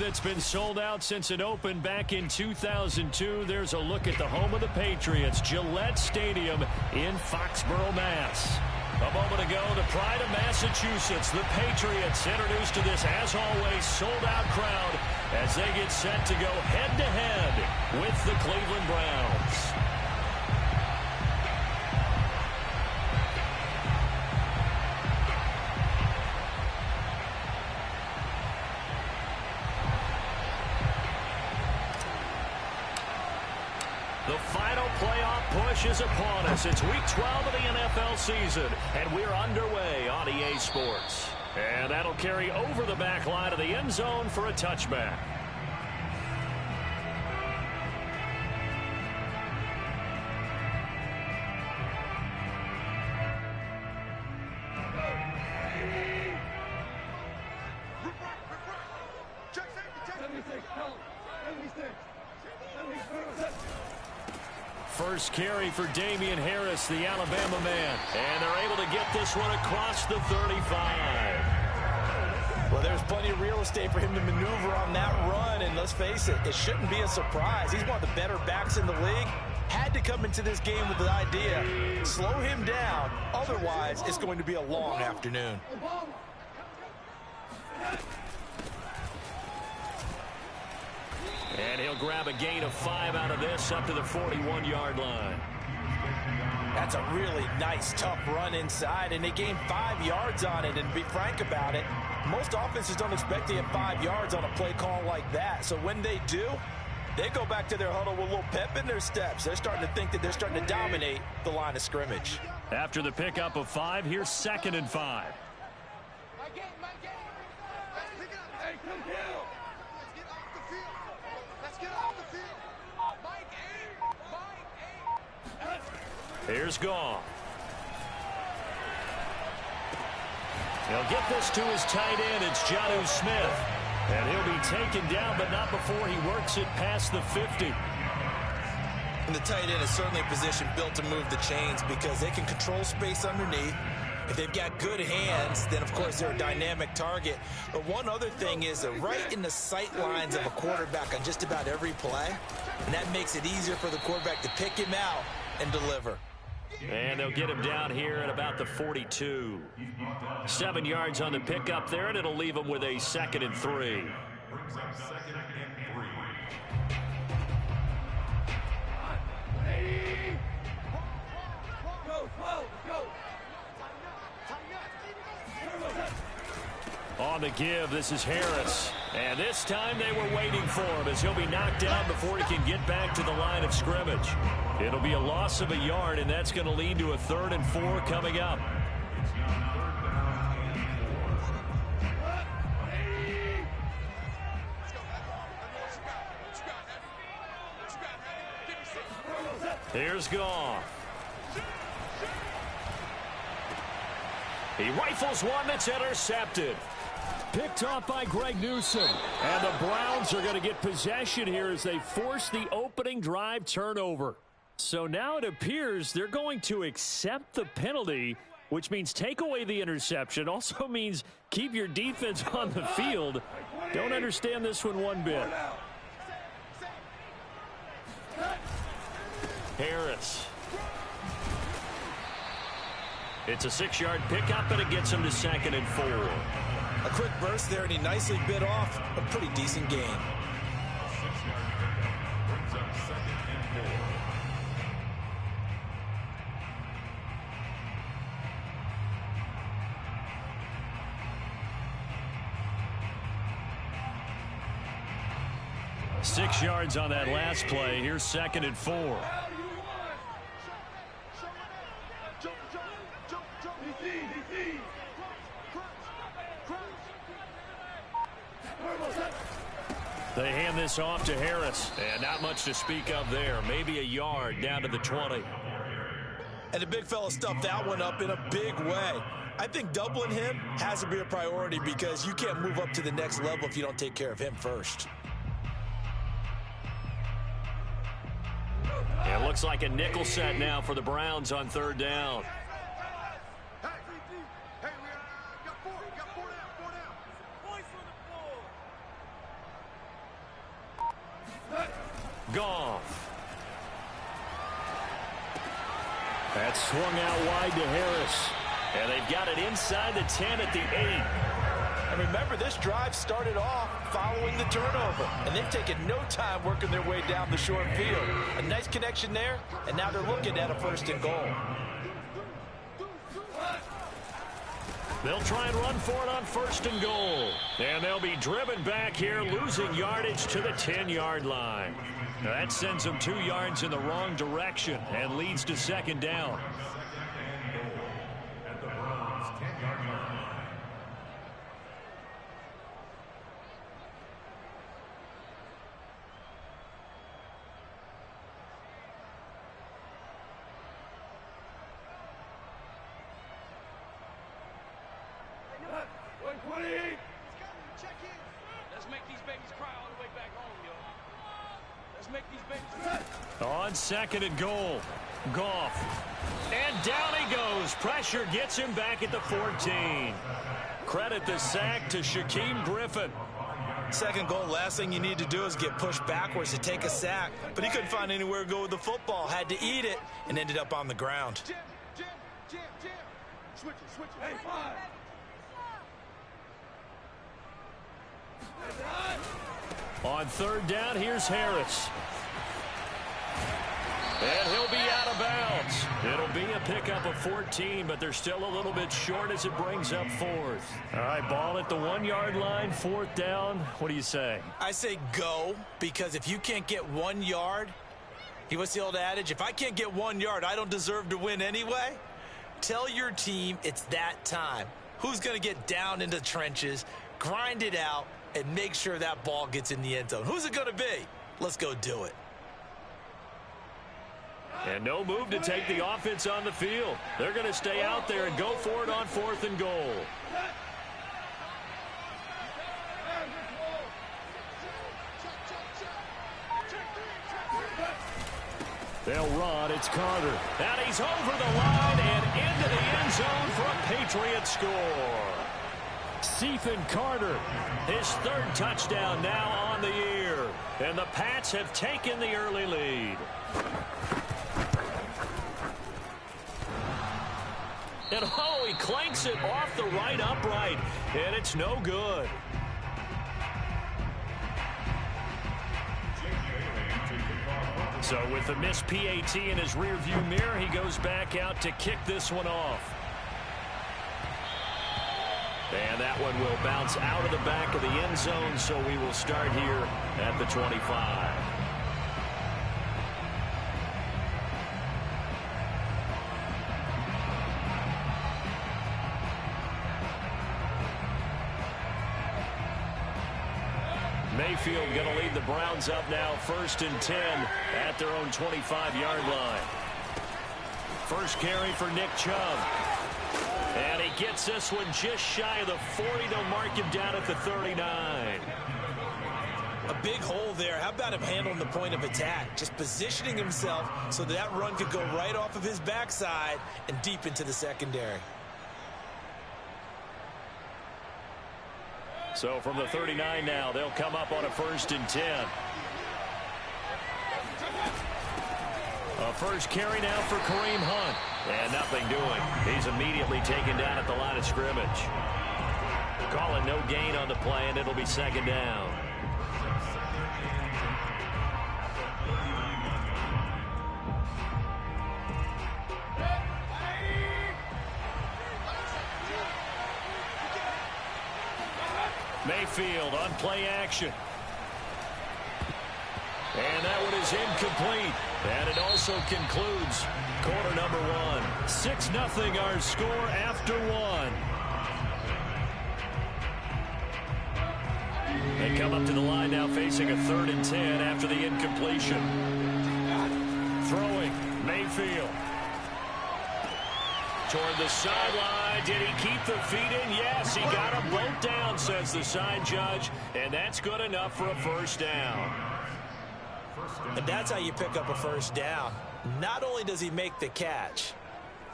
that's been sold out since it opened back in 2002. There's a look at the home of the Patriots, Gillette Stadium in Foxborough, Mass. A moment ago, the pride of Massachusetts, the Patriots, introduced to this, as always, sold-out crowd as they get set to go head-to-head with the Cleveland Browns. The final playoff push is upon us. It's Week 12 of the NFL season, and we're underway on EA Sports. And that'll carry over the back line of the end zone for a touchback. First carry for Damian Harris, the Alabama man. And they're able to get this one across the 35. Well, there's plenty of real estate for him to maneuver on that run. And let's face it, it shouldn't be a surprise. He's one of the better backs in the league. Had to come into this game with the idea, slow him down. Otherwise, it's going to be a long afternoon. And he'll grab a gain of 5 out of this up to the 41-yard line. That's a really nice, tough run inside, and they gained 5 yards on it. And to be frank about it, most offenses don't expect to get 5 yards on a play call like that. So when they do, they go back to their huddle with a little pep in their steps. They're starting to think that they're starting to dominate the line of scrimmage. After the pickup of 5, here's 2nd and 5. Here's Goff. He'll get this to his tight end. It's Jonnu Smith. And he'll be taken down, but not before he works it past the 50. And the tight end is certainly a position built to move the chains because they can control space underneath. If they've got good hands, then, of course, they're a dynamic target. But one other thing is they're right in the sight lines of a quarterback on just about every play. And that makes it easier for the quarterback to pick him out and deliver. And they'll get him down here at about the 42. 7 yards on the pickup there, and it'll leave him with a 2nd and 3. On the give, this is Harris. And this time they were waiting for him as he'll be knocked down before he can get back to the line of scrimmage. It'll be a loss of a yard, and that's going to lead to a 3rd and 4 coming up. Here's Goff. He rifles one that's intercepted. Picked off by Greg Newsome. And the Browns are going to get possession here as they force the opening drive turnover. So now it appears they're going to accept the penalty, which means take away the interception. Also means keep your defense on the field. Don't understand this one bit. Harris. It's a 6-yard pickup, and it gets him to 2nd and 4. A quick burst there, and he nicely bit off a pretty decent gain. Six yards on that last play. Here's 2nd and 4. They hand this off to Harris, and not much to speak of there. Maybe a yard down to the 20. And the big fella stuffed that one up in a big way. I think doubling him has to be a priority because you can't move up to the next level if you don't take care of him first. It looks like a nickel set now for the Browns on 3rd down. Goff. That's swung out wide to Harris. And they've got it inside the 10 at the 8. And remember, this drive started off following the turnover. And they've taken no time working their way down the short field. A nice connection there, and now they're looking at a 1st and goal. They'll try and run for it on 1st and goal. And they'll be driven back here, losing yardage to the 10-yard line. Now that sends them 2 yards in the wrong direction and leads to 2nd down. On 2nd and goal, Goff. And down he goes. Pressure gets him back at the 14. Credit the sack to Shaquem Griffin. 2nd goal, last thing you need to do is get pushed backwards to take a sack. But he couldn't find anywhere to go with the football. Had to eat it and ended up on the ground. Switch it. Hey, 5. On 3rd down, here's Harris. And he'll be out of bounds. It'll be a pickup of 14, but they're still a little bit short as it brings up 4th. All right, ball at the 1-yard line, 4th down. What do you say? I say go, because if you can't get 1 yard, what's the old adage? If I can't get 1 yard, I don't deserve to win anyway. Tell your team it's that time. Who's going to get down into the trenches, grind it out, and make sure that ball gets in the end zone? Who's it going to be? Let's go do it. And no move to take the offense on the field. They're going to stay out there and go for it on 4th and goal. They'll run. It's Carter. And he's over the line and into the end zone for a Patriot score. Stephen Carter, his 3rd touchdown now on the year. And the Pats have taken the early lead. And oh, he clanks it off the right upright, and it's no good. So with the missed PAT in his rearview mirror, he goes back out to kick this one off. And that one will bounce out of the back of the end zone, so we will start here at the 25. Mayfield going to lead the Browns up now, 1st and 10 at their own 25-yard line. First carry for Nick Chubb. And he gets this one just shy of the 40. They'll mark him down at the 39. A big hole there. How about him handling the point of attack? Just positioning himself so that run could go right off of his backside and deep into the secondary. So from the 39 now, they'll come up on a 1st and 10. A first carry now for Kareem Hunt. And nothing doing. He's immediately taken down at the line of scrimmage. Calling no gain on the play, and it'll be 2nd down. Mayfield on play action. And that one is incomplete. And it also concludes quarter number 1. 6-0 our score after 1. They come up to the line now facing a 3rd and 10 after the incompletion. Throwing, Mayfield. Toward the sideline. Did he keep the feet in? Yes, he got them both down, says the side judge. And that's good enough for a 1st down. And that's how you pick up a 1st down. Not only does he make the catch,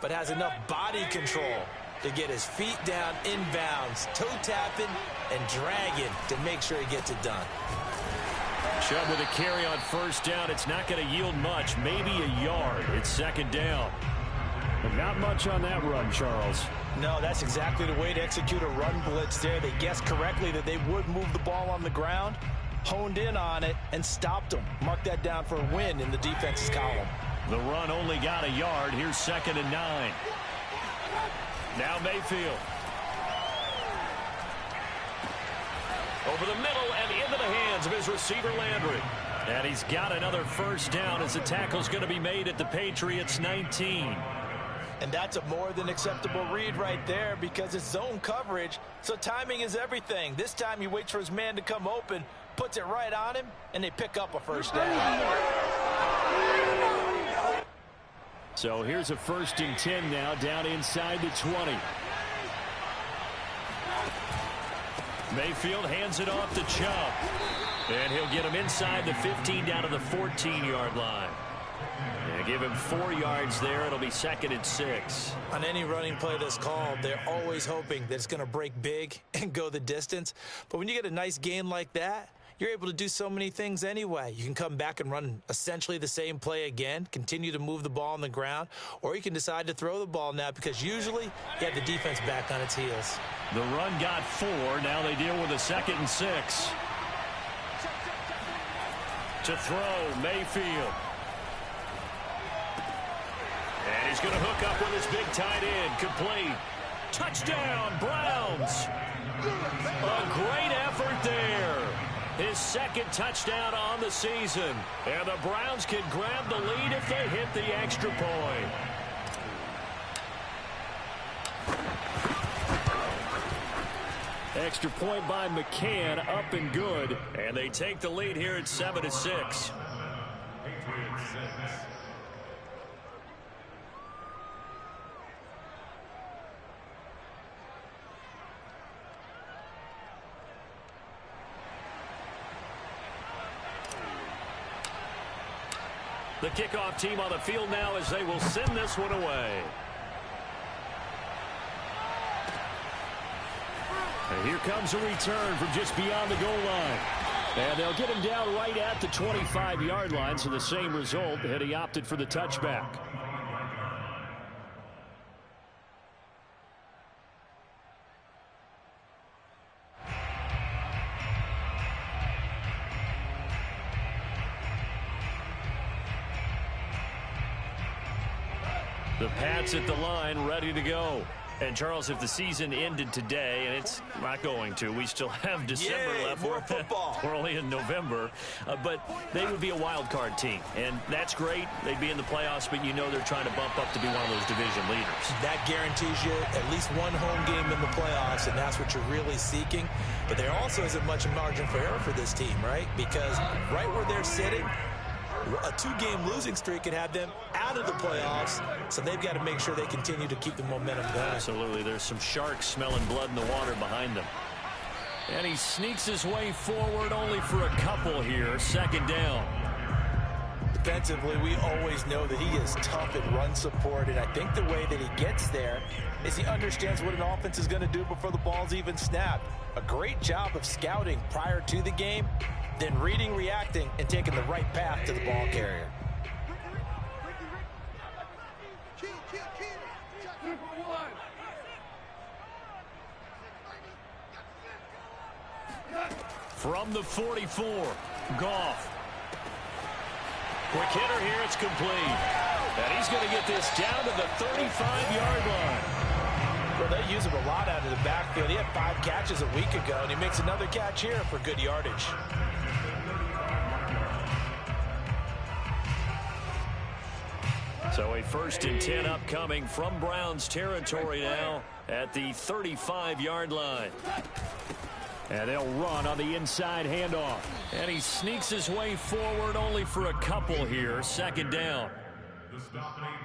but has enough body control to get his feet down inbounds, toe tapping and dragging to make sure he gets it done. Chubb with a carry on first down. It's not going to yield much, maybe a yard. It's second down. But not much on that run, Charles. No, that's exactly the way to execute a run blitz there. They guessed correctly that they would move the ball on the ground, honed in on it, and stopped them. Mark that down for a win in the defense's column. The run only got a yard. Here's 2nd and 9. Now Mayfield. Over the middle and into the hands of his receiver Landry. And he's got another first down as the tackle's going to be made at the Patriots 19. And that's a more than acceptable read right there because it's zone coverage, so timing is everything. This time he waits for his man to come open, puts it right on him, and they pick up a first down. So here's a 1st and 10 now, down inside the 20. Mayfield hands it off to Chubb. And he'll get him inside the 15 down to the 14-yard line. And give him 4 yards there. It'll be 2nd and 6. On any running play that's called, they're always hoping that it's going to break big and go the distance. But when you get a nice gain like that, you're able to do so many things anyway. You can come back and run essentially the same play again, continue to move the ball on the ground, or you can decide to throw the ball now because usually you have the defense back on its heels. The run got 4. Now they deal with a 2nd and 6. To throw, Mayfield. And he's going to hook up with his big tight end. Complete. Touchdown, Browns. A great effort there. His 2nd touchdown on the season. And the Browns can grab the lead if they hit the extra point. Extra point by McCann, up and good. And they take the lead here at 7-6. The kickoff team on the field now as they will send this one away. And here comes a return from just beyond the goal line. And they'll get him down right at the 25-yard line, so the same result, and he opted for the touchback. The Pats at the line, ready to go. And, Charles, if the season ended today, and it's not going to, we still have December left. More football. We're only in November. But they would be a wild card team. And that's great. They'd be in the playoffs, but you know they're trying to bump up to be one of those division leaders. That guarantees you at least one home game in the playoffs, and that's what you're really seeking. But there also isn't much margin for error for this team, right? Because right where they're sitting, a 2-game losing streak could have them out of the playoffs, so they've got to make sure they continue to keep the momentum going. Absolutely. There's some sharks smelling blood in the water behind them. And he sneaks his way forward only for a couple here. 2nd down. Defensively, we always know that he is tough at run support, and I think the way that he gets there is he understands what an offense is going to do before the ball's even snapped. A great job of scouting prior to the game, then reading, reacting, and taking the right path to the ball carrier. From the 44, Goff. Quick hitter here, it's complete. And he's going to get this down to the 35-yard line. Well, they use him a lot out of the backfield. He had 5 catches a week ago, and he makes another catch here for good yardage. So a 1st and 10 upcoming from Browns territory now at the 35-yard line. And they'll run on the inside handoff. And he sneaks his way forward only for a couple here. 2nd down.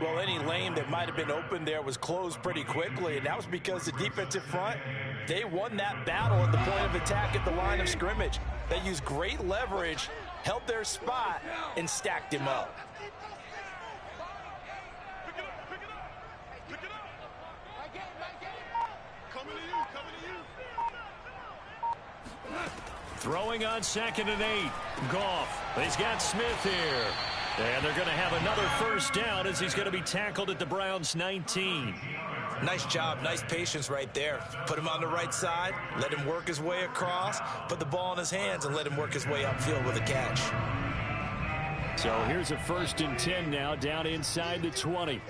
Well, any lane that might have been open there was closed pretty quickly, and that was because the defensive front, they won that battle at the point of attack at the line of scrimmage. They used great leverage, held their spot, and stacked him up. Throwing on 2nd and 8. Goff. He's got Smith here. And they're going to have another first down as he's going to be tackled at the Browns' 19. Nice job, nice patience right there. Put him on the right side, let him work his way across, put the ball in his hands, and let him work his way upfield with a catch. So here's a 1st and 10 now, down inside the 20.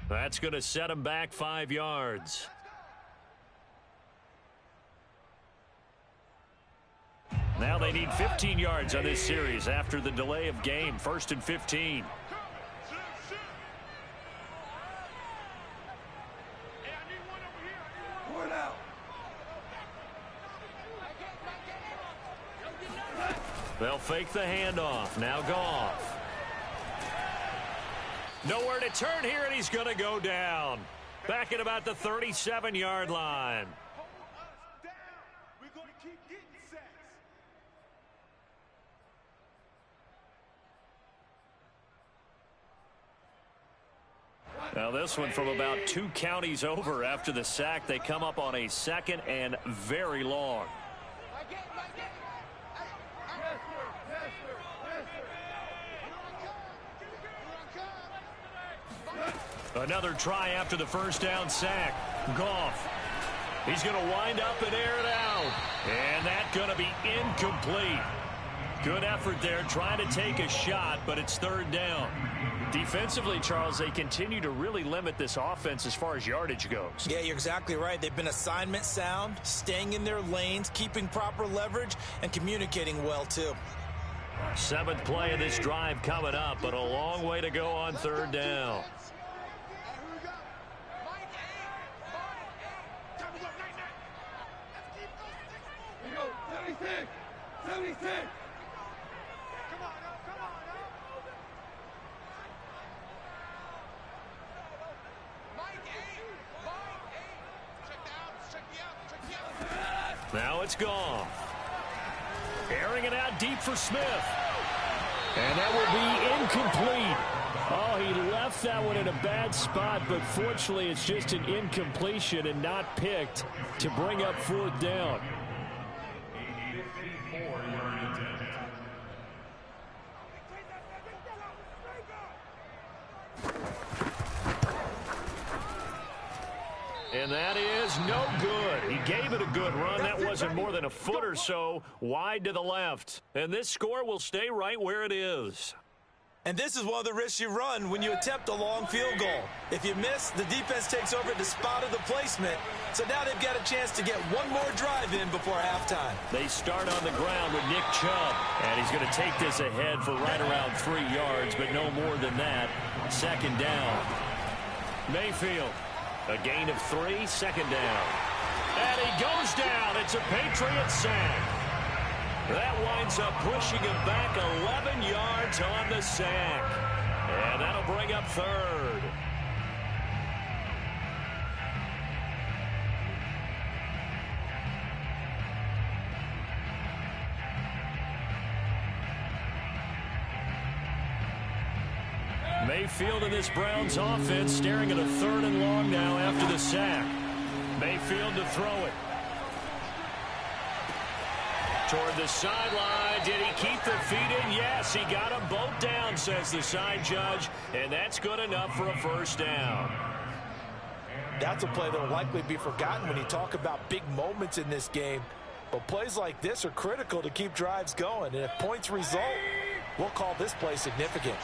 That's going to set him back 5 yards. Now they need 15 yards on this series after the delay of game. 1st and 15. They'll fake the handoff. Now Goff. Nowhere to turn here, and he's going to go down. Back at about the 37-yard line. Now this one from about 2 counties over after the sack. They come up on a 2nd and very long. Another try after the first down sack. Goff. He's going to wind up and air it out. And that's going to be incomplete. Good effort there trying to take a shot, but it's 3rd down. Defensively, Charles, they continue to really limit this offense as far as yardage goes. Yeah, you're exactly right. They've been assignment sound, staying in their lanes, keeping proper leverage, and communicating well, too. 7th play of this drive coming up, but a long way to go on 3rd down. Now it's Goff. Airing it out deep for Smith. And that will be incomplete. Oh, he left that one in a bad spot, but fortunately it's just an incompletion and not picked to bring up 4th down. And that is no good. He gave it a good run. That wasn't more than a foot or so wide to the left. And this score will stay right where it is. And this is one of the risks you run when you attempt a long field goal. If you miss, the defense takes over at the spot of the placement. So now they've got a chance to get one more drive in before halftime. They start on the ground with Nick Chubb. And he's going to take this ahead for right around 3 yards, but no more than that. 2nd down. Mayfield. A gain of 3, 2nd down. And he goes down. It's a Patriot sack. That winds up pushing him back 11 yards on the sack. And that'll bring up 3rd. Mayfield in this Browns offense staring at a 3rd and long now after the sack. Mayfield to throw it. Toward the sideline. Did he keep the feet in? Yes, he got them both down, says the side judge. And that's good enough for a 1st down. That's a play that will likely be forgotten when you talk about big moments in this game. But plays like this are critical to keep drives going. And if points result, we'll call this play significant.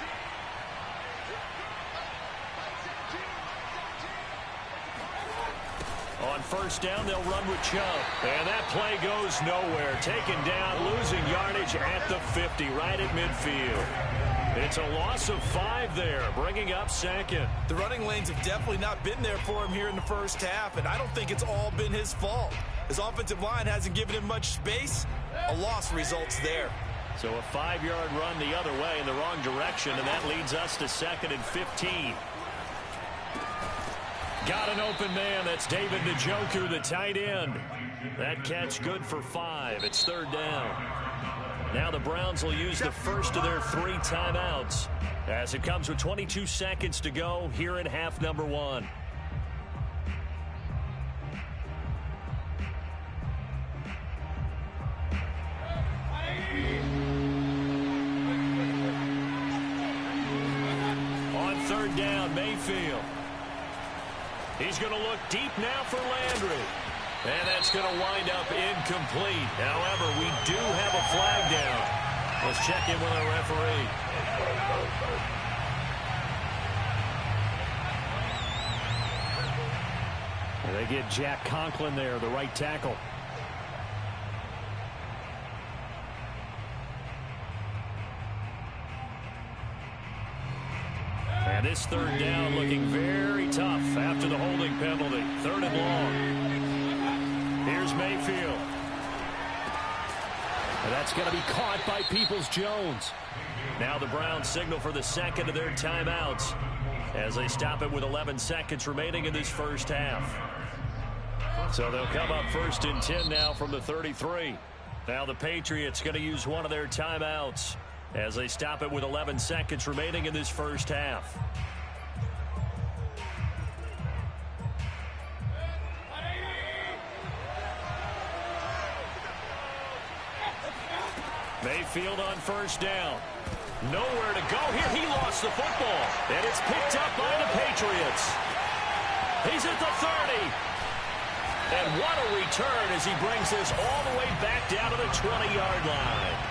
On 1st down, they'll run with Chubb. And that play goes nowhere. Taken down, losing yardage at the 50, right at midfield. It's a loss of 5 there, bringing up 2nd. The running lanes have definitely not been there for him here in the first half, and I don't think it's all been his fault. His offensive line hasn't given him much space. A loss results there. So a 5-yard run the other way in the wrong direction, and that leads us to 2nd and 15. Got an open man. That's David Njoku, the tight end. That catch good for 5. It's 3rd down. Now the Browns will use the first of their 3 timeouts as it comes with 22 seconds to go here in half number 1. On 3rd down, Mayfield. He's going to look deep now for Landry. And that's going to wind up incomplete. However, we do have a flag down. Let's check in with our referee. And they get Jack Conklin there, the right tackle. And this 3rd down looking very tough after the holding penalty. 3rd and long. Here's Mayfield. And that's going to be caught by Peoples-Jones. Now the Browns signal for the 2nd of their timeouts as they stop it with 11 seconds remaining in this first half. So they'll come up 1st and 10 now from the 33. Now the Patriots going to use one of their timeouts as they stop it with 11 seconds remaining in this first half. Mayfield on 1st down. Nowhere to go here. He lost the football. And it's picked up by the Patriots. He's at the 30. And what a return as he brings this all the way back down to the 20-yard line.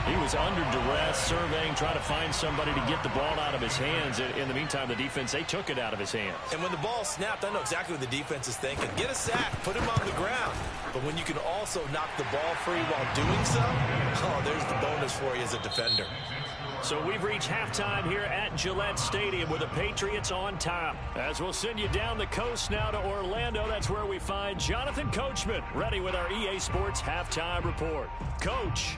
He was under duress, surveying, trying to find somebody to get the ball out of his hands. In the meantime, the defense, they took it out of his hands. And when the ball snapped, I know exactly what the defense is thinking. Get a sack, put him on the ground. But when you can also knock the ball free while doing so, oh, there's the bonus for you as a defender. So we've reached halftime here at Gillette Stadium with the Patriots on top. As we'll send you down the coast now to Orlando, that's where we find Jonathan Coachman ready with our EA Sports Halftime Report. Coach.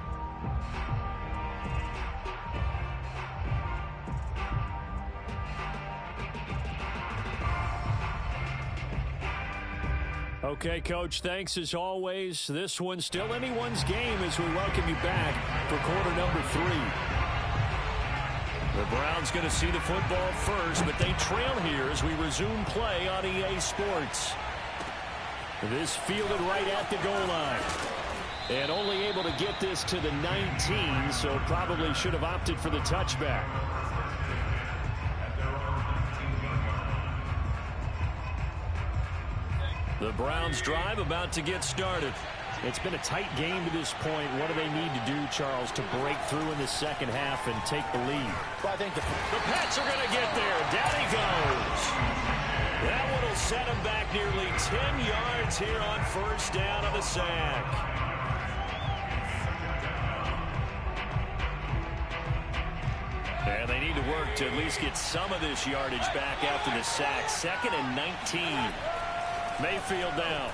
Okay, Coach, thanks as always. This one's still anyone's game as we welcome you back for quarter number 3. The Browns going to see the football first, but they trail here as we resume play on EA Sports. This fielded right at the goal line. And only able to get this to the 19, so probably should have opted for the touchback. The Browns drive about to get started. It's been a tight game to this point. What do they need to do, Charles, to break through in the second half and take the lead? Well, I think the Pats are going to get there. Down he goes. That one will set him back nearly 10 yards here on 1st down of the sack. And they need to work to at least get some of this yardage back after the sack. 2nd and 19. Mayfield down.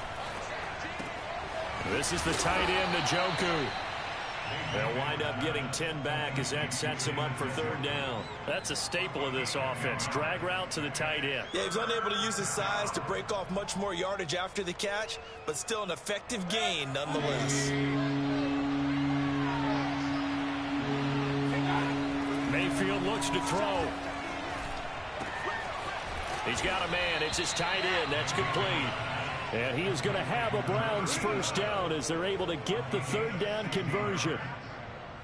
This is the tight end, Njoku. They'll wind up getting 10 back as that sets him up for 3rd down. That's a staple of this offense. Drag route to the tight end. Yeah, he was unable to use his size to break off much more yardage after the catch, but still an effective gain nonetheless. Mayfield looks to throw. He's got a man. It's his tight end. That's complete. And he is going to have a Browns 1st down as they're able to get the 3rd down conversion.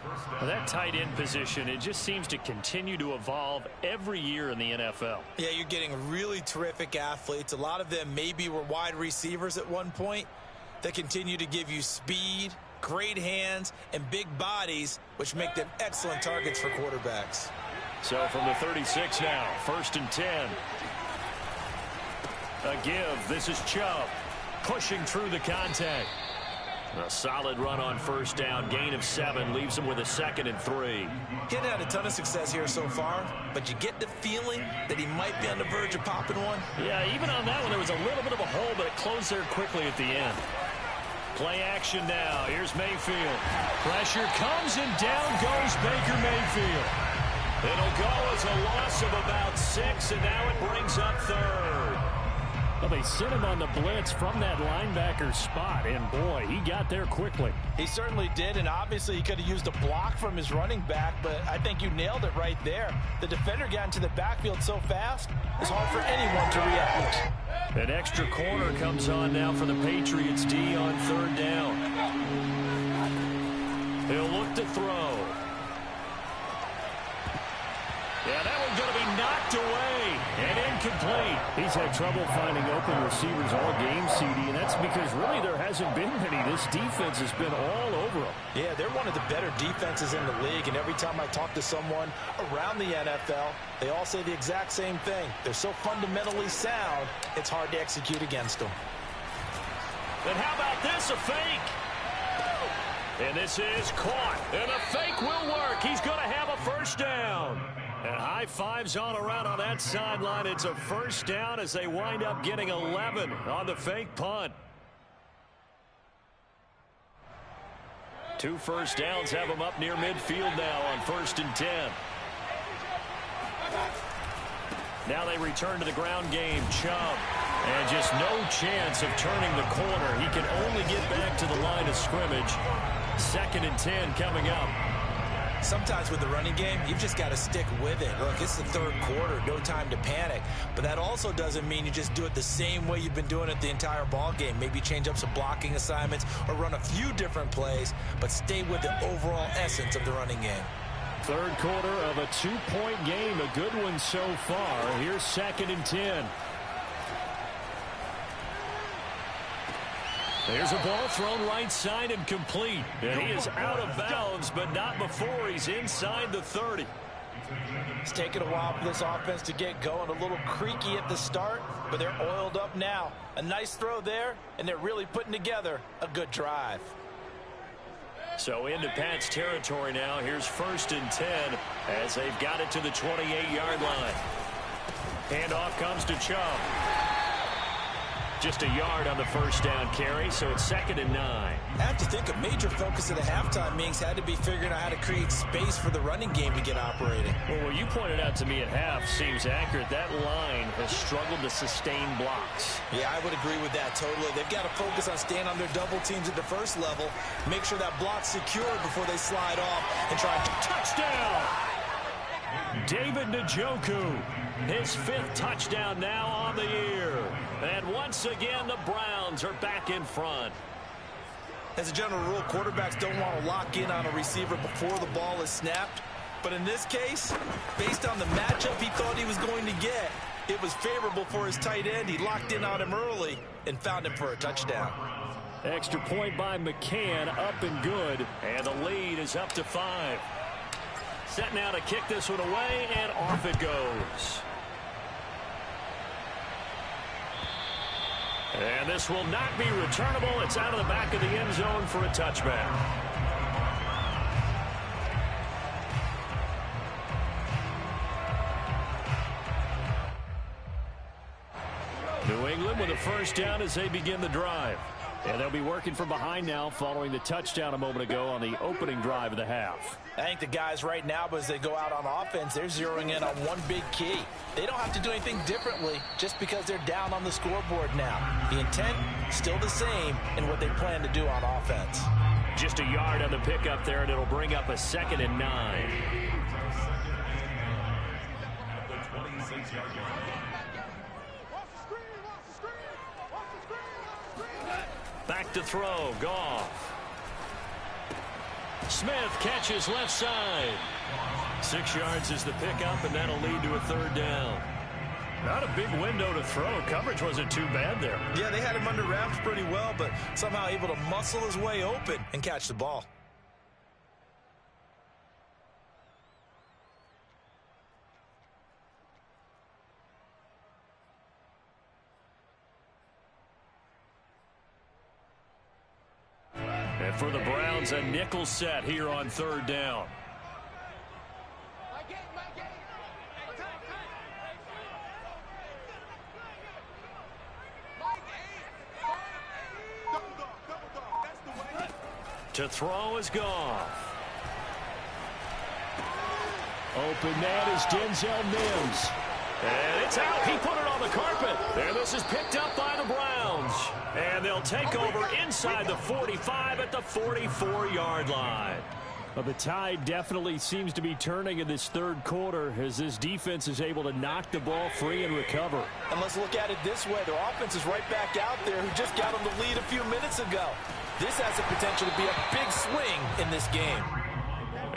Well, that tight end position, it just seems to continue to evolve every year in the NFL. Yeah, you're getting really terrific athletes. A lot of them maybe were wide receivers at one point that continue to give you speed, great hands, and big bodies, which make them excellent targets for quarterbacks. So from the 36 now, 1st and 10. A give. This is Chubb pushing through the contact. A solid run on 1st down. Gain of 7 leaves him with a 2nd and 3. He hadn't had a ton of success here so far, but you get the feeling that he might be on the verge of popping one. Yeah, even on that one, there was a little bit of a hole, but it closed there quickly at the end. Play action now. Here's Mayfield. Pressure comes, and down goes Baker Mayfield. It'll go as a loss of about 6, and now it brings up 3rd. Well, they sent him on the blitz from that linebacker spot, and boy, he got there quickly. He certainly did, and obviously he could have used a block from his running back, but I think you nailed it right there. The defender got into the backfield so fast, it's hard for anyone to react. An extra corner comes on now for the Patriots D on 3rd down. He'll look to throw. Yeah, that one's going to be knocked away and incomplete. He's had trouble finding open receivers all game, CD, and that's because really there hasn't been many. This defense has been all over them. Yeah, they're one of the better defenses in the league, and every time I talk to someone around the NFL, they all say the exact same thing. They're so fundamentally sound, it's hard to execute against them. And how about this, a fake? And this is caught, and a fake will work. He's going to have a first down. And high fives all around on that sideline. It's a first down as they wind up getting 11 on the fake punt. 2 first downs have them up near midfield now on 1st and 10. Now they return to the ground game. Chubb. And just no chance of turning the corner. He can only get back to the line of scrimmage. 2nd and 10 coming up. Sometimes with the running game, you've just got to stick with it. Look, it's the 3rd quarter, no time to panic. But that also doesn't mean you just do it the same way you've been doing it the entire ball game. Maybe change up some blocking assignments or run a few different plays, but stay with the overall essence of the running game. 3rd quarter of a 2-point game, a good one so far. Here's 2nd and 10. There's a ball thrown right side and complete. And he is out of bounds, but not before he's inside the 30. It's taken a while for this offense to get going. A little creaky at the start, but they're oiled up now. A nice throw there, and they're really putting together a good drive. So into Pat's territory now. Here's 1st and 10 as they've got it to the 28-yard line. Handoff comes to Chubb. Just a yard on the first down carry, so it's 2nd and 9. I have to think a major focus of the halftime meetings had to be figuring out how to create space for the running game to get operating. Well, what you pointed out to me at half seems accurate. That line has struggled to sustain blocks. Yeah, I would agree with that totally. They've got to focus on staying on their double teams at the first level, make sure that block's secure before they slide off and try to touchdown. David Njoku, his 5th touchdown now on the year. And once again, the Browns are back in front. As a general rule, quarterbacks don't want to lock in on a receiver before the ball is snapped. But in this case, based on the matchup he thought he was going to get, it was favorable for his tight end. He locked in on him early and found him for a touchdown. Extra point by McCann, up and good. And the lead is up to 5. Set now to kick this one away, and off it goes. And this will not be returnable. It's out of the back of the end zone for a touchback. New England with a first down as they begin the drive. And they'll be working from behind now following the touchdown a moment ago on the opening drive of the half. I think the guys right now, as they go out on offense, they're zeroing in on one big key. They don't have to do anything differently just because they're down on the scoreboard now. The intent still the same in what they plan to do on offense. Just a yard on the pickup there, and it'll bring up a 2nd and 9. Back to throw, Goff. Smith catches left side. 6 yards is the pickup, and that'll lead to a 3rd down. Not a big window to throw. Coverage wasn't too bad there. Yeah, they had him under wraps pretty well, but somehow able to muscle his way open and catch the ball. And for the Browns, a nickel set here on 3rd down. To throw is Goff. Open man is Denzel Mims. And it's out. He put it on the carpet. And this is picked up by the Browns. And they'll take over inside the 45 at the 44-yard line. Well, the tide definitely seems to be turning in this third quarter as this defense is able to knock the ball free and recover. And let's look at it this way. Their offense is right back out there who just got them the lead a few minutes ago. This has the potential to be a big swing in this game.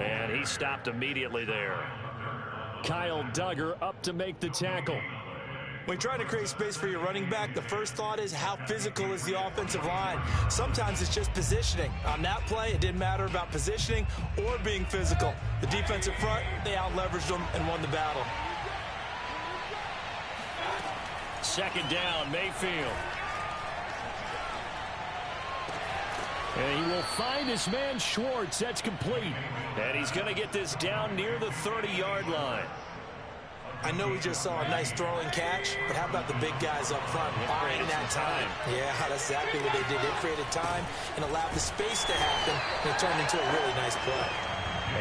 And he stopped immediately there. Kyle Duggar up to make the tackle. When you try to create space for your running back, the first thought is how physical is the offensive line. Sometimes it's just positioning. On that play, it didn't matter about positioning or being physical. The defensive front, they out-leveraged them and won the battle. Second down, Mayfield. And he will find his man Schwartz. That's complete. And he's going to get this down near the 30-yard line. I know we just saw a nice throwing catch, but how about the big guys up front buying that time? Yeah, that's exactly what they did. They created time and allowed the space to happen, and it turned into a really nice play.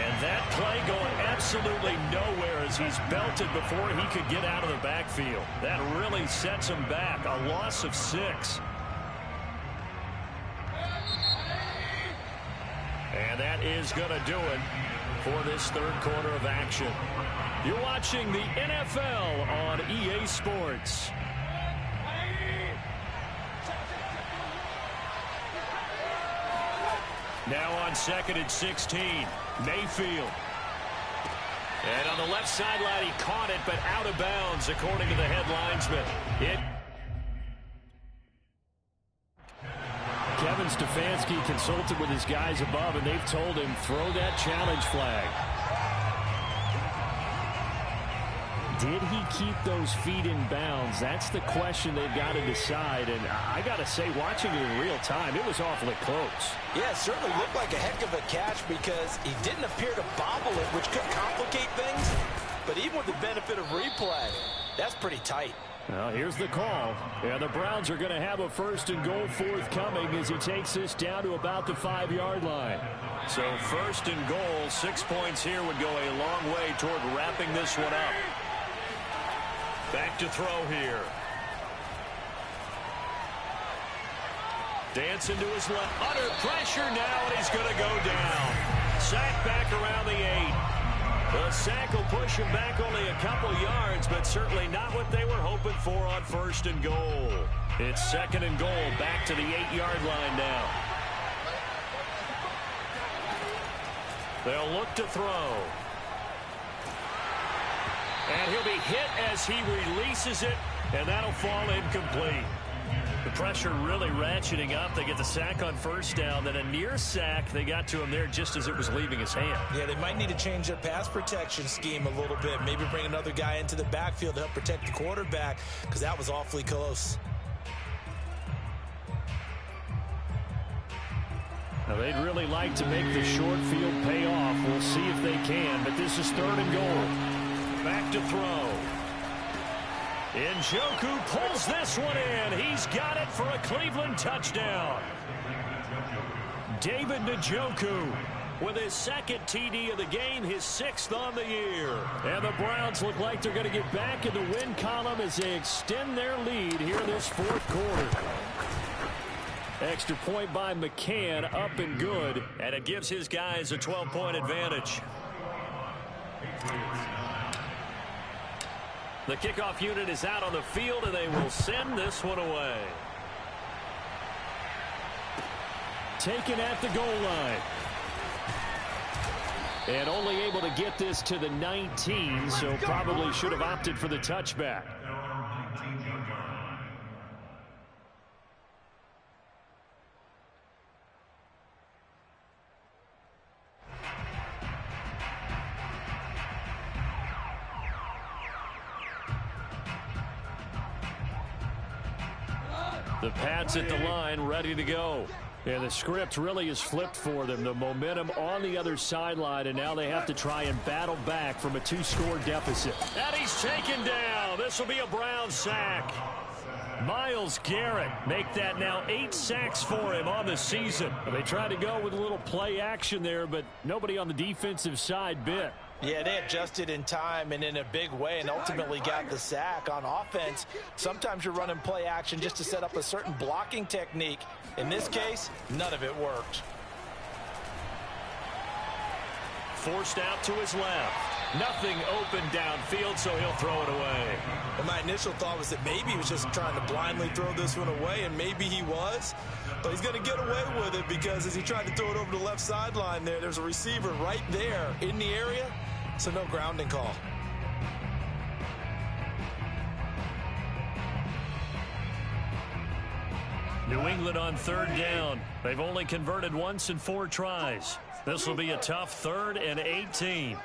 And that play going absolutely nowhere as he's belted before he could get out of the backfield. That really sets him back. A loss of 6. And that is going to do it for this third quarter of action. You're watching the NFL on EA Sports. Now on second and 16, Mayfield. And on the left sideline, he caught it, but out of bounds, according to the head linesman. Kevin Stefanski consulted with his guys above, and they've told him, throw that challenge flag. Did he keep those feet in bounds? That's the question they've got to decide. And I got to say, watching it in real time, it was awfully close. Yeah, it certainly looked like a heck of a catch because he didn't appear to bobble it, which could complicate things. But even with the benefit of replay, that's pretty tight. Well, here's the call. Yeah, the Browns are going to have a first and goal forthcoming as he takes this down to about the 5-yard line. So first and goal, 6 points here would go a long way toward wrapping this one up. Back to throw here. Dancing to his left. Under pressure now, and he's going to go down. Sack back around the 8. The sack will push him back only a couple yards, but certainly not what they were hoping for on first and goal. It's second and goal, back to the 8-yard line now. They'll look to throw. And he'll be hit as he releases it, and that'll fall incomplete. The pressure really ratcheting up. They get the sack on first down, then a near sack. They got to him there just as it was leaving his hand. Yeah, they might need to change their pass protection scheme a little bit. Maybe bring another guy into the backfield to help protect the quarterback, because that was awfully close. Now, they'd really like to make the short field pay off. We'll see if they can, but this is third and goal. Back to throw. Njoku pulls this one in. He's got it for a Cleveland touchdown. David Njoku with his second TD of the game, his 6th on the year. And the Browns look like they're going to get back in the win column as they extend their lead here in this fourth quarter. Extra point by McCann, up and good. And it gives his guys a 12-point advantage. The kickoff unit is out on the field, and they will send this one away. Taken at the goal line. And only able to get this to the 19, so probably should have opted for the touchback. The Pats at the line, ready to go. And the script really is flipped for them. The momentum on the other sideline, and now they have to try and battle back from a 2-score deficit. And he's taken down. This will be a Brown sack. Myles Garrett make that now 8 sacks for him on the season. They tried to go with a little play action there, but nobody on the defensive side bit. Yeah, they adjusted in time and in a big way and ultimately got the sack. On offense, sometimes you're running play action just to set up a certain blocking technique. In this case, none of it worked. Forced out to his left. Nothing open downfield, so he'll throw it away. And my initial thought was that maybe he was just trying to blindly throw this one away, and maybe he was. But he's going to get away with it because as he tried to throw it over the left sideline there's a receiver right there in the area, so no grounding call. New England on 3rd down. They've only converted once in 4 tries. This will be a tough 3rd and 18.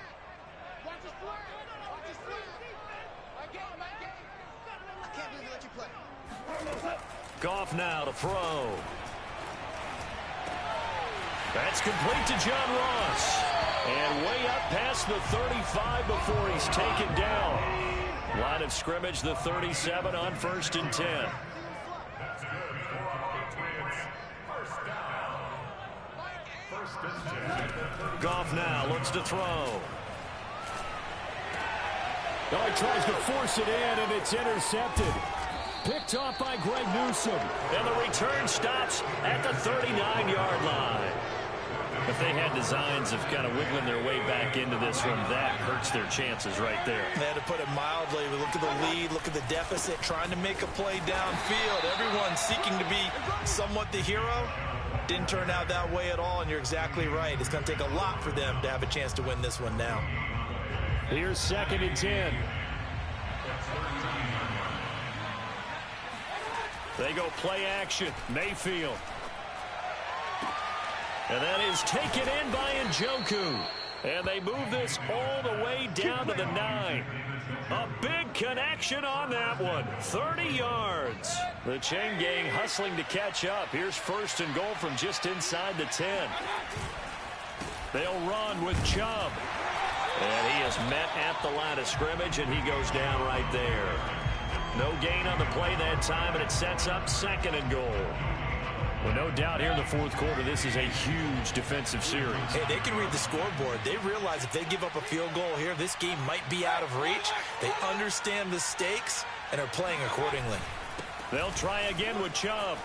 Goff now to throw. That's complete to John Ross. And way up past the 35 before he's taken down. Line of scrimmage, the 37 on 1st and 10. Goff now looks to throw. Oh, he tries to force it in, and it's intercepted. Picked off by Greg Newsome. And the return stops at the 39-yard line. If they had designs of kind of wiggling their way back into this one, that hurts their chances right there. They had to put it mildly. Look at the lead, look at the deficit, trying to make a play downfield. Everyone seeking to be somewhat the hero. Didn't turn out that way at all, and you're exactly right. It's going to take a lot for them to have a chance to win this one now. Here's 2nd and 10. They go play action. Mayfield. And that is taken in by Njoku. And they move this all the way down to the 9. A big connection on that one. 30 yards. The chain gang hustling to catch up. Here's 1st and goal from just inside the 10. They'll run with Chubb. And he is met at the line of scrimmage, and he goes down right there. No gain on the play that time, and it sets up 2nd and goal. Well, no doubt here in the 4th quarter, this is a huge defensive series. Hey, they can read the scoreboard. They realize if they give up a field goal here, this game might be out of reach. They understand the stakes and are playing accordingly. They'll try again with Chubb.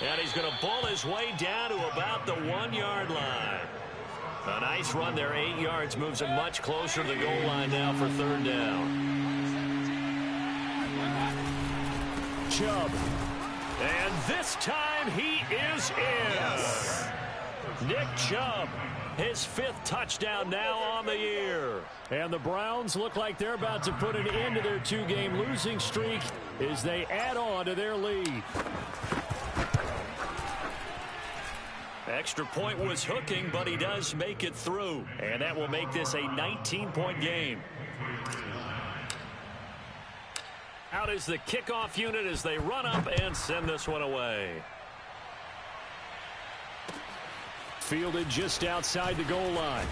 And he's going to bull his way down to about the 1-yard line. A nice run there, 8 yards, moves him much closer to the goal line now for 3rd down. Chubb. And this time he is in. Yes. Nick Chubb, his 5th touchdown now on the year. And the Browns look like they're about to put an end to their 2-game losing streak as they add on to their lead. Extra point was hooking, but he does make it through. And that will make this a 19-point game. Out is the kickoff unit as they run up and send this one away. Fielded just outside the goal line.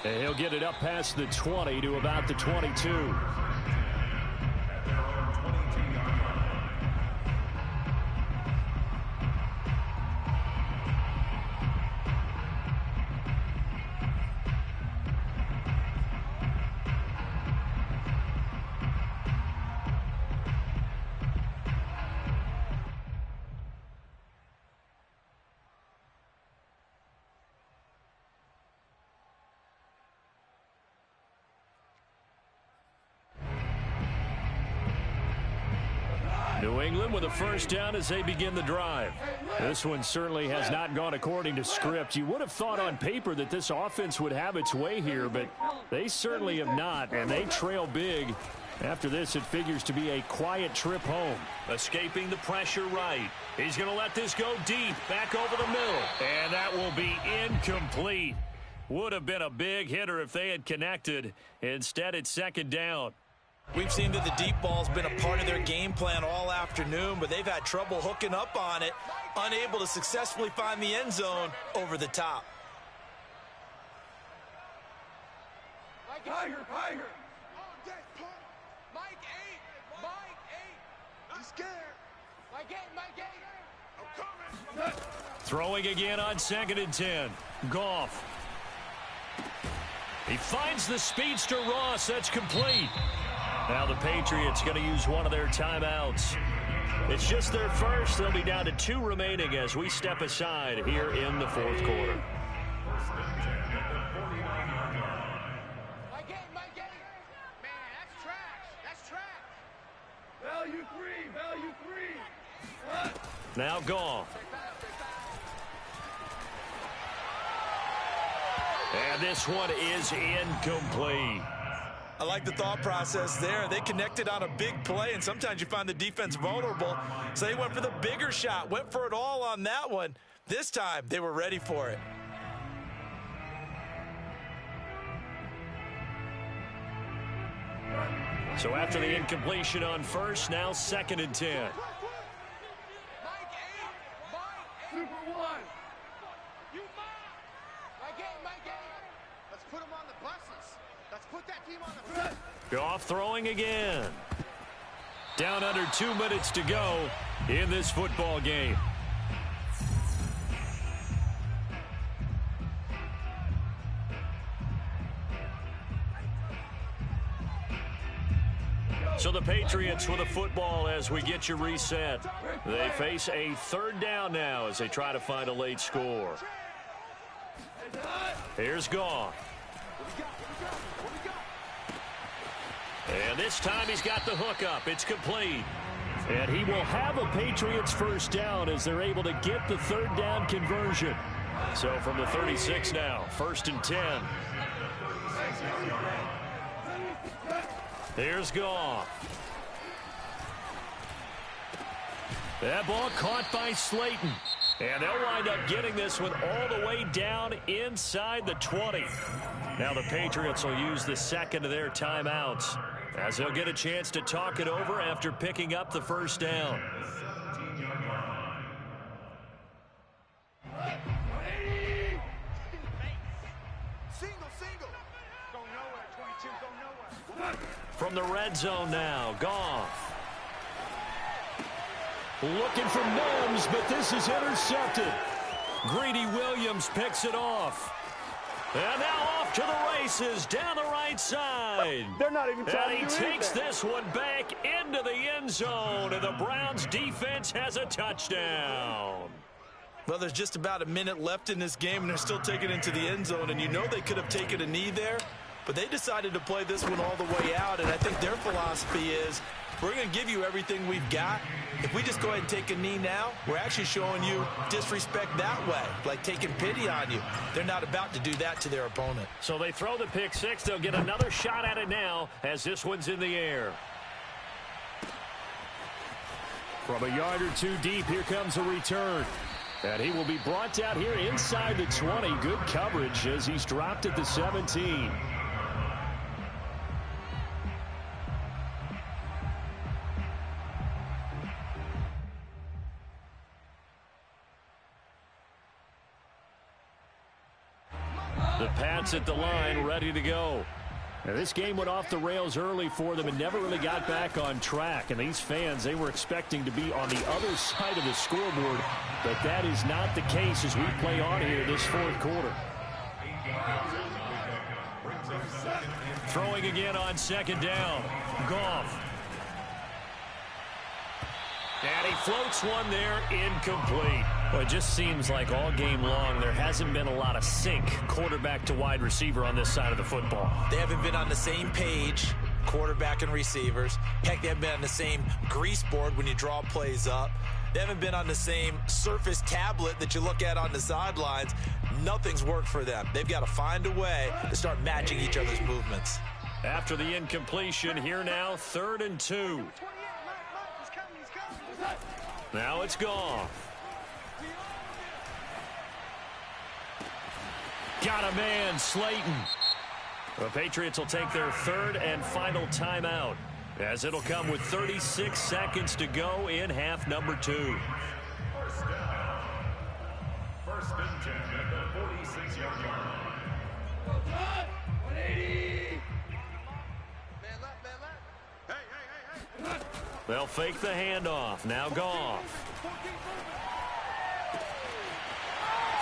And he'll get it up past the 20 to about the 22. New England with a 1st down as they begin the drive. This one certainly has not gone according to script. You would have thought on paper that this offense would have its way here, but they certainly have not, and they trail big. After this, it figures to be a quiet trip home. Escaping the pressure right. He's going to let this go deep, back over the middle. And that will be incomplete. Would have been a big hitter if they had connected. Instead, it's 2nd down. We've seen that the deep ball's been a part of their game plan all afternoon, but they've had trouble hooking up on it, unable to successfully find the end zone over the top. Tiger. Mike 8. He's scared. Mike 8. I'm coming. Throwing again on 2nd and 10. Goff. He finds the speedster Ross. That's complete. Now the Patriots going to use one of their timeouts. It's just their first. They'll be down to 2 remaining as we step aside here in the fourth quarter. My game. Man, that's trash. That's trash. Value three. What? Now Goff. And this one is incomplete. I like the thought process there. They connected on a big play, and sometimes you find the defense vulnerable. So they went for the bigger shot, went for it all on that one. This time, they were ready for it. So after the incompletion on first, now 2nd and 10. Mike 8. Super 1. You my game. Let's put them on the buses. Let's put that team on the bus. Goff throwing again. Down under 2 minutes to go in this football game. So the Patriots with a football as we get you reset. They face a 3rd down now as they try to find a late score. Here's Goff. And this time he's got the hook up. It's complete. And he will have a Patriots 1st down as they're able to get the 3rd down conversion. So from the 36 now, 1st and 10. Here's Goff. That ball caught by Slayton. And they'll wind up getting this one all the way down inside the 20. Now the Patriots will use the 2nd of their timeouts as they'll get a chance to talk it over after picking up the 1st down. Single. Go nowhere, 22. Go nowhere. From the red zone now, Goff. Looking for Mims, but this is intercepted. Greedy Williams picks it off. And now off to the races down the right side. They're not even trying and to he do takes anything. this one back into the end zone, and the Browns defense has a touchdown. Well, there's just about a minute left in this game, and they're still taking it into the end zone. And you know they could have taken a knee there, but they decided to play this one all the way out. And I think their philosophy is, we're going to give you everything we've got. If we just go ahead and take a knee now, we're actually showing you disrespect that way, like taking pity on you. They're not about to do that to their opponent. So they throw the pick six. They'll get another shot at it now as this one's in the air. From a yard or two deep, here comes a return. And he will be brought down here inside the 20. Good coverage as he's dropped at the 17. The Pats at the line, ready to go. Now, this game went off the rails early for them and never really got back on track. And these fans, they were expecting to be on the other side of the scoreboard. But that is not the case as we play on here this fourth quarter. Throwing again on second down. Goff. And he floats one there, incomplete. Well, it just seems like all game long there hasn't been a lot of sync quarterback to wide receiver on this side of the football. They haven't been on the same page, quarterback and receivers. Heck, they haven't been on the same grease board when you draw plays up. They haven't been on the same surface tablet that you look at on the sidelines. Nothing's worked for them. They've got to find a way to start matching each other's movements. After the incompletion, here now, 3rd and 2. Now it's Goff. Got a man, Slayton. The Patriots will take their 3rd and final timeout, as it'll come with 36 seconds to go in half number 2. First down. 1st and 10 at the 46-yard line. 180. Man left. Hey. They'll fake the handoff. Now Goff.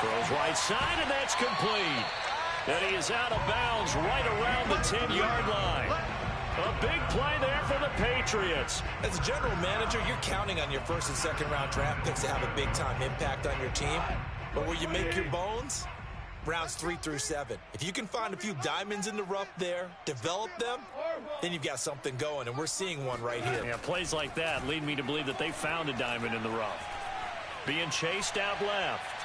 Throws right side, and that's complete. And he is out of bounds right around the 10-yard line. A big play there for the Patriots. As a general manager, you're counting on your first and second round draft picks to have a big-time impact on your team. But where you make your bones, rounds 3 through 7. If you can find a few diamonds in the rough there, develop them, then you've got something going, and we're seeing one right here. Yeah, plays like that lead me to believe that they found a diamond in the rough. Being chased out left.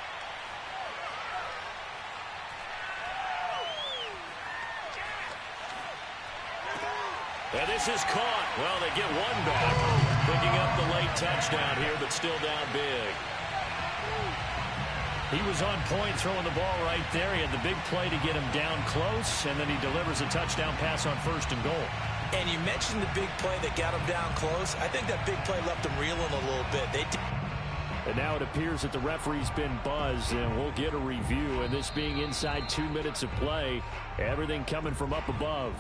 And this is caught. Well, they get one back. Picking up the late touchdown here, but still down big. He was on point throwing the ball right there. He had the big play to get him down close, and then he delivers a touchdown pass on 1st and goal. And you mentioned the big play that got him down close. I think that big play left him reeling a little bit. And now it appears that the referee's been buzzed, and we'll get a review. And this being inside 2 minutes of play, everything coming from up above.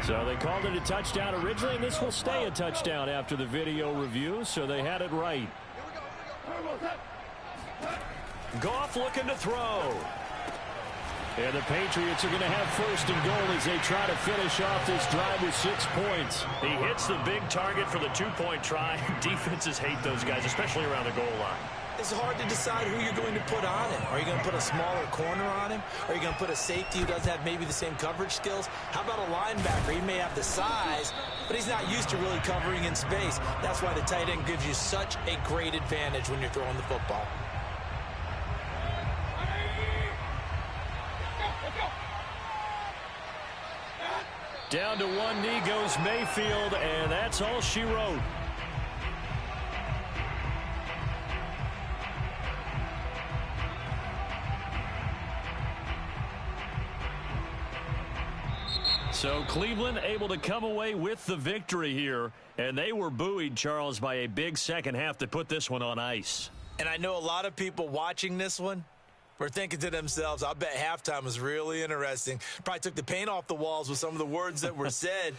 So they called it a touchdown originally, and this will stay a touchdown after the video review, so they had it right. Goff looking to throw. And the Patriots are going to have 1st and goal as they try to finish off this drive with 6 points. He hits the big target for the 2-point try. Defenses hate those guys, especially around the goal line. It's hard to decide who you're going to put on him. Are you going to put a smaller corner on him? Are you going to put a safety who doesn't have maybe the same coverage skills? How about a linebacker? He may have the size, but he's not used to really covering in space. That's why the tight end gives you such a great advantage when you're throwing the football. Down to one knee goes Mayfield, and that's all she wrote. So Cleveland able to come away with the victory here, and they were buoyed, Charles, by a big second half that put this one on ice. And I know a lot of people watching this one were thinking to themselves, I bet halftime was really interesting. Probably took the paint off the walls with some of the words that were said.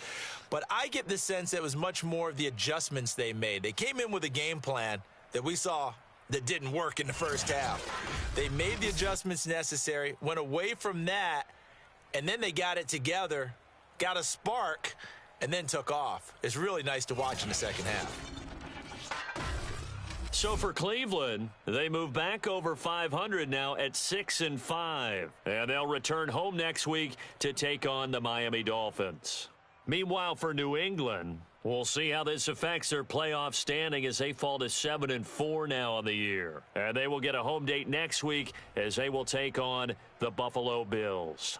But I get the sense that it was much more of the adjustments they made. They came in with a game plan that we saw that didn't work in the first half. They made the adjustments necessary, went away from that, and then they got it together, got a spark, and then took off. It's really nice to watch in the second half. So for Cleveland, they move back over 500 now at 6-5. And they'll return home next week to take on the Miami Dolphins. Meanwhile, for New England, we'll see how this affects their playoff standing as they fall to 7-4 now on the year. And they will get a home date next week as they will take on the Buffalo Bills.